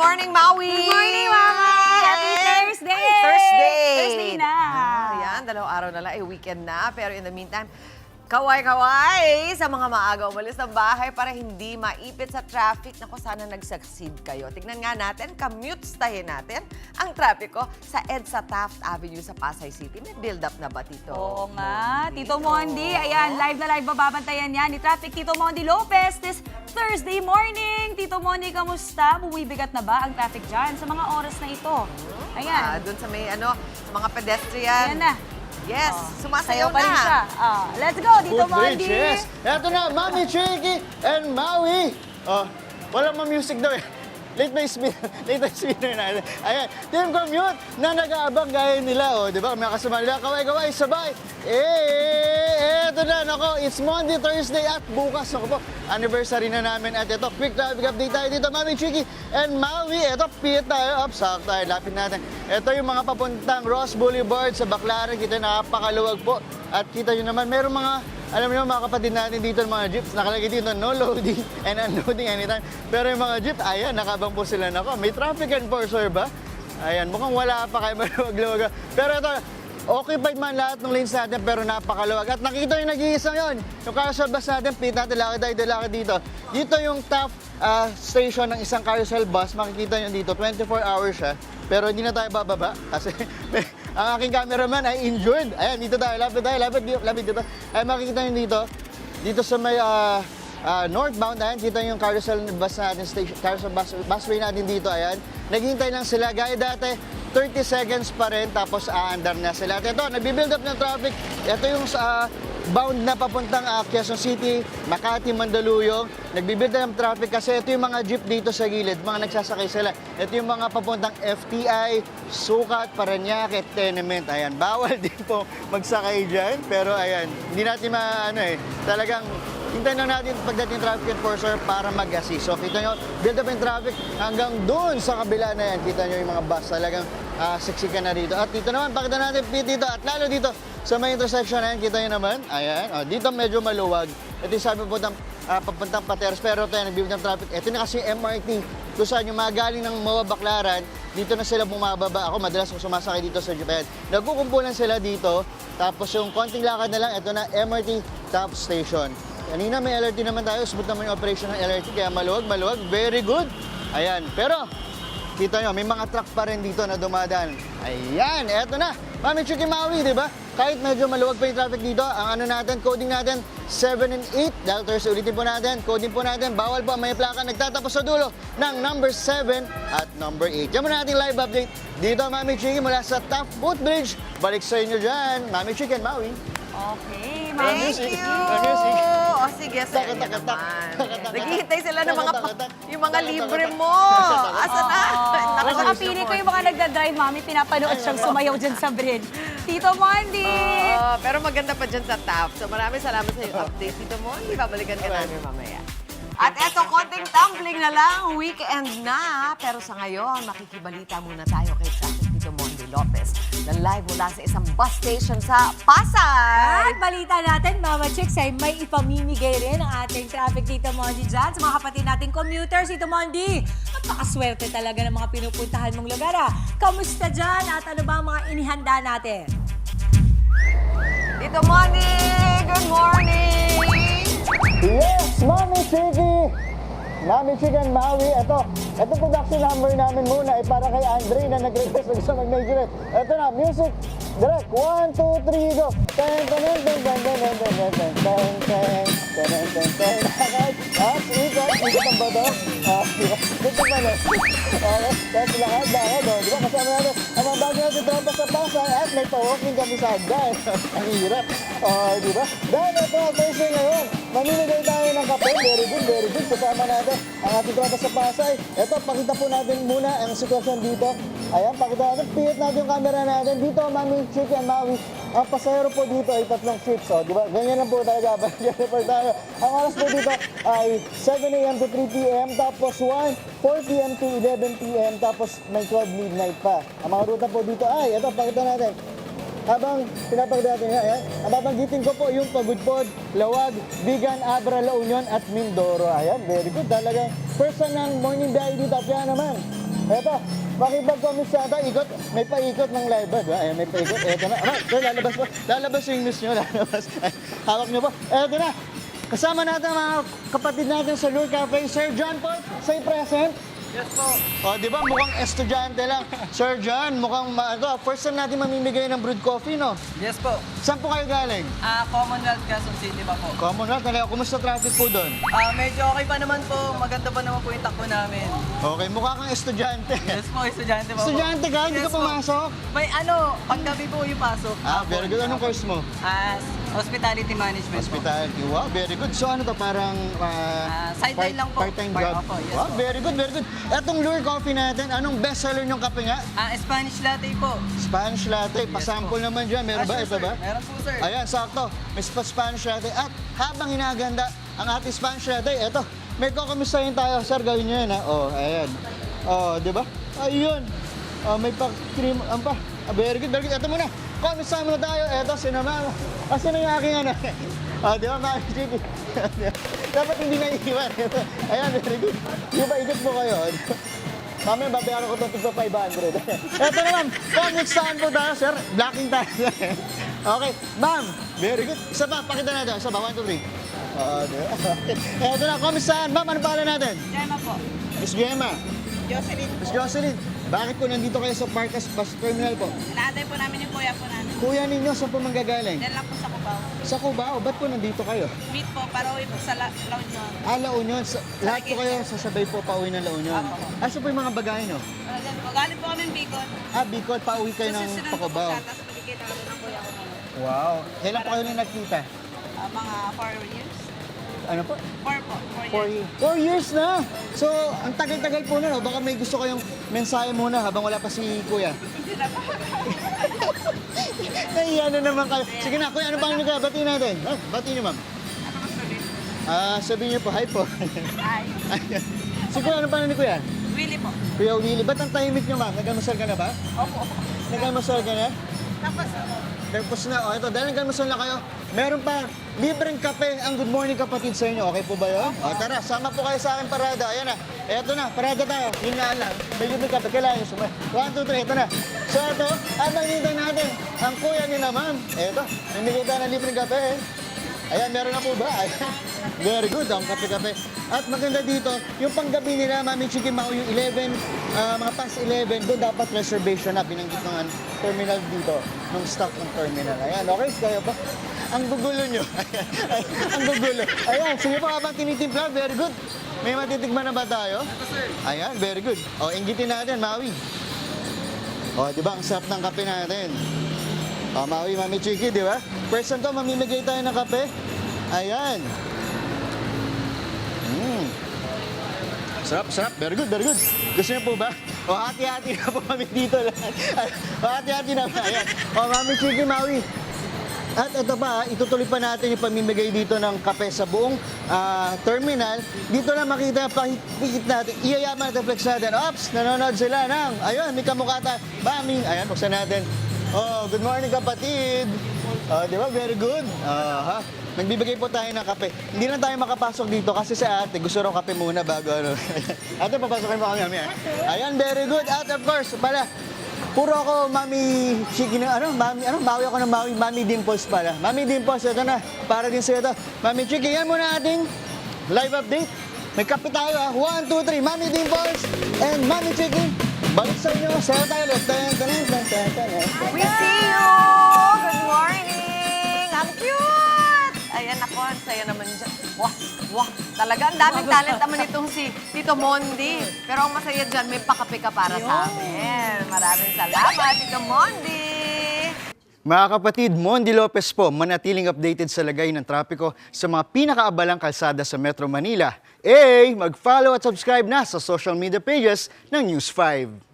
morning, Maui! Good morning, Mama! Happy Thursday! Thursday! Thursday na! Yan, dalawang araw na lang, weekend na. Pero in the meantime, kaway-kaway sa mga maaga umalis ng bahay para hindi maipit sa traffic. Naku, sana nag-succeed kayo. Tignan nga natin, commute-stahin natin ang trapiko sa EDSA Taft Avenue sa Pasay City. May build-up na ba, Tito? Oo nga, Tito Mondi. Ayan, live na live babantayan yan ni Traffic Tito Mondi Lopez this Thursday morning. Tito Mondi, kamusta? Bumibigat na ba ang traffic dyan sa mga oras na ito? Ayan. Doon sa may, sa mga pedestrian. Ayan na. Yes, sumasayaw Sayaw pa rin na. siya. Let's go, Tito Mondi! Yes. Eto na, Mami Chicky and Maui. Wala mga music daw eh. Late na speaker natin. Ayan, Team Commute na nag-aabang gaya nila. Di ba? May kasama nila, kaway-kaway, sabay. Eto na, nako, it's Monday, Thursday at bukas. Nako po, anniversary na namin at ito, quick traffic update tayo dito, Mami Chicky and Maui. Ito, pit tayo, sakto tayo, lapit natin. Ito yung mga papuntang Ross Boulevard sa Baclaran. Kita napakaluwag po. At kita nyo naman, meron mga, alam niyo mga kapatid natin dito, mga jeeps, nakalagay dito, no loading and unloading anytime. Pero yung mga jeep, ayan, nakabang po sila. Nako, may traffic enforcer ba? Ayan, mukhang wala pa kayo maluwag-luwag. Pero ito, occupied man lahat ng lanes natin, pero napakaluwag. At nakita yung nag-iisang yun. Yung carousel bus natin, pit natin, lakad dito. Dito yung top station ng isang carousel bus, makikita nyo dito, 24 hours siya. Pero hindi na tayo bababa kasi ang aking cameraman ay injured. Ayan, dito tayo, lapit dito. Ay, makikita nyo dito sa may northbound, ayan, kita yung carousel bus natin, carousel busway natin dito, ayan. Naghihintay lang sila, gaya dati, 30 seconds pa rin, tapos aandar na sila. At ito, nagbi-build up ng traffic. Ito yung bound na papuntang Quezon City, Makati, Mandaluyong. Nagbi-build up ng traffic kasi ito yung mga jeep dito sa gilid, mga nagsasakay sila. Ito yung mga papuntang FTI, Sukat, Parañaque, Tenement. Ayan, bawal din po magsakay dyan. Pero ayan, hindi natin talagang hintayin lang natin pagdating traffic enforcer para mag-assist. So kita nyo, build up yung traffic hanggang doon sa kabila na yan. Kita nyo yung mga bus, talagang siksikan na dito. At dito naman, pakita natin pit dito at lalo dito sa may intersection na yan, kita nyo naman. Ayan, dito medyo maluwag. Ito yung sabi po papuntang Pateros, pero ito yan, nag-build ng traffic. Ito na kasi yung MRT, kung saan yung mga galing ng Mawa Baclaran, dito na sila bumababa. Ako madalas kung sumasakay dito sa Japan. Nagkukumpulan sila dito, tapos yung konting lakad na lang, ito na MRT top station. Kanina may LRT naman tayo, smooth naman yung operation ng LRT, kaya maluwag, very good. Ayan, pero kita nyo, may mga truck pa rin dito na dumadaan. Ayan, eto na. Mami Chicky Maui, di ba? Kahit medyo maluwag pa yung traffic dito, ang coding natin, 7 and 8. Dahil Thursday, ulitin po natin, coding po natin, bawal po may plaka nagtatapos sa dulo ng number 7 at number 8. Yan muna natin live update dito, Mami Chicky, mula sa Taft Footbridge. Balik sa inyo dyan, Mami Chicky and Maui. Okay, Thank Music. you! Music. O sige, sir, yan naman. Naghihintay sila ng yung mga libre mo. Asa na? At saka pili ko yung mga nagdadrive, Mami, pinapanood siyang sumayaw dyan sa bridge. Tito Mondi! Pero maganda pa dyan sa Taft. So maraming salamat sa yung update, Tito Mondi. Babalikan ka namin mamaya. At eto, konting tumbling na lang. Weekend na. Pero sa ngayon, makikibalita muna tayo kay Traffic Tito Mondi Lopez na live mula sa isang bus station sa Pasay. At balita natin, Mama Chicks, ay may ipamimigay rin ang ating traffic Tito Mondi dyan sa mga kapatid nating commuters. Tito Mondi, napakaswerte talaga ng mga pinupuntahan mong lugar. Kamusta dyan at ano ba ang mga inihanda natin? Tito Mondi, good morning! Yes, Mami Chicky! Mami Chicky and Maui, ito production number namin muna ay para kay Andre na nag-request na gusto mag-major it. Ito na, music, direct, 1, 2, 3, go! Ten, ten, ten, ten, ten, ten, ten, ten, ten, ten, ten, ten, ten, ten. Ikot ang bado. Dito ba na? Okay, tapos lakad, di ba? Kasama natin, ang mga bago natin tropa sa Pasay at may pa-walking kami sa hagdan. Ang hirap. Di ba? Dahil ito, Thursday ngayon, mamimigay tayo ng kape. Very good. Kasama natin ang ating tropa sa Pasay. Ito, pakita po natin muna ang sitwasyon dito. Ayan, pakita natin, pihit natin yung camera natin. Dito, Mami Chicky and Maui, ang pasahero po dito ay 3 trips. Di ba? Ganyan lang po talaga. Tayo. Ang oras po dito ay 7 a.m. to 3 p.m. Tapos 4 p.m. to 11 p.m. Tapos may 12 midnight pa. Ang mga ruta po dito ay, ito, pakita natin. Habang pinapakita natin yan, ang babanggitin ko po yung Pagudpod, Lawag, Bigan, Abra, La Union at Mindoro. Ayan, very good. Talagang first ng morning biyahe dito. Kaya naman, Eto, makipag-comment sa ata, ikot, may paikot ng live ba? Ayan, may paikot. Eto na. Ito, lalabas po. Lalabas yung news nyo, lalabas. Ay, hawak nyo po. Eto na. Kasama natin ang mga kapatid natin sa Lure Cafe. Sir John po, say present. Yes po. O, di ba mukhang estudyante lang. Sir John, mukhang first time natin mamimigay ng brewed coffee, no? Yes po. Saan po kayo galing? Commonwealth, Quezon City pa po. Commonwealth, kumusta traffic po doon? Medyo okay pa naman po. Maganda pa naman po yung takbo namin. Okay, mukha kang estudyante. Yes po, estudyante pa po. Estudyante ka, hindi ka Yes po. pumasok? May paggabi po yung pasok. Very good. Anong course mo? Hospitality Management Hospitality. Wow, very good. So ano to, parang sideline lang po. part-time job? Opo, yes Wow, po. very good, very good. Etong Lure Coffee natin, anong bestseller niyong kape nga? Spanish latte po. Spanish latte. Pasample naman dyan. Meron ba? Sure, Ito sir. ba? Meron po, sir. Ayan, sakto. May Spanish latte. At habang hinaganda ang ating Spanish latte, eto, may kukumisahin tayo. Sir, gawin niyo yan, ha? Oh, ayan. Oh, di ba? Ayun. Oh, may pa-cream. Ang pa. Very good, very good. Ito muna. Kumisahin muna tayo. Eto, sinama. Kasi na yung aking ano. Oh, di ba, Mami Chicky? Dapat hindi na iiwan. Ayan, very good. Di ba, ikot mo kayo? Mamaya, babayaran ko ito tigpa 500. Eto na, ma'am. Kumisahin po tayo, sir. Blocking tayo. Okay, ma'am. Very good. Isa pa, pakita natin. Isa pa, 1, 2, 3. Okay. Eto na, kumisahin. Ma'am, ano pangalan natin? Gemma po. Miss Gemma. Jocelyn. Miss Jocelyn. Bakit po nandito kayo sa Parkas Bus Terminal po? Inaantay po namin yung kuya po namin. Kuya ninyo, saan po manggagaling? Yan lang po sa Cubao. Sa Cubao. Ba't po nandito kayo? Meet po, para uwi po sa lounge nyo. La Union. Lahat po kayo sasabay po pauwi ng La Union. Asa po yung mga bagay nyo? Yan po, galing po kami Bicol. Bicol, pauwi kayo ng Pacubao. Tapos magkikita kami ng kuya ko namin. Wow. Kailan po kayo na nagkita? Mga 4 years. Ano po? 4 po, 4 years. 4 years na! So, ang tagal-tagal po na, no? Baka may gusto kayong mensahe muna habang wala pa si Kuya. Hindi na po. Nahiya na naman kayo. Sige na, Kuya, ano pa nyo ka? Batiin natin. Batiin nyo, ma'am. Ano mas sabihin? Sabihin niyo po, hi po. Hi. Si Kuya, ano pa ni Kuya? Willie po. Kuya Willie, ba't ang tahimik nyo, ma'am? Nagkamasal ka na ba? Opo. Nagkamasal ka na? Tapos, Tapos na, ito, dahil nagkamasal na kayo, meron pa libreng kape ang Good Morning Kapatid sa inyo. Okay po ba yun? Tara, sama po kayo sa akin parada. Ayan na. Eto na, parada tayo. Yun nga lang. May libreng kape. Kailangan nyo sumay. 1, 2, 3, ito na. So ito, hinintay natin ang kuya ni na ma'am. Eto, namigay tayo ng libreng kape. Ayan, meron na po ba? Ayan. Very good, ang kape-kape. At maganda dito, yung panggabi nila, Mami Chicky Mau, yung 11, mga past 11, doon dapat reservation na, binanggit ng terminal dito, ng staff ng terminal. Ayan, okay, kaya ba? Ang gugulo nyo. Ayan, ang gugulo. Ayan, sige po habang tinitimpla, very good. May matitigman na ba tayo? Ayan, very good. O, inggitin natin, Maui. O, di ba, ang sarap ng kape natin. O, Maui, Mami Chicky, di ba? First time to, mamimigay tayo ng kape. Ayan. Sarap, sarap. Very good, very good. Gusto niyo po ba? O, hati-hati na po kami dito lahat. O, hati-hati na po. Ayan. O, Mami Chicky, Maui. At ito pa, itutuloy pa natin yung pamimigay dito ng kape sa buong terminal. Dito na makita, pakikit natin. Iyayaman natin, flex natin. Ops, nanonood sila ng, ayun, may kamukha tayo. Mami, ayan, buksan natin. Oh, good morning kapatid. Di ba? Very good. Nagbibigay po tayo ng kape. Hindi na tayo makapasok dito kasi sa ate, gusto raw kape muna bago ano. Ate, papasokin mo kami. Ayan, very good. At of course, pala, puro ako Mami Chicky na, bawi ako ng Mami Dimples pala. Mami Dimples, ito na. Para din sa'yo ito. Mami Chicky, yan muna ating live update. May kape tayo 1, 2, 3. Mami Dimples and Mami Chicky. Balik sa inyo. Sayo tayo ulit. We see you! Good morning! Ang cute! Ayan ako, ang saya naman dyan. Wah! Talaga, ang daming talent naman itong si Tito Mondi. Pero ang masaya dyan, may pakape ka para sa amin. Maraming salamat, Tito Mondi! Mga kapatid, Mondi Lopez po, manatiling updated sa lagay ng trapiko sa mga pinakaabalang kalsada sa Metro Manila. Mag-follow at subscribe na sa social media pages ng News 5.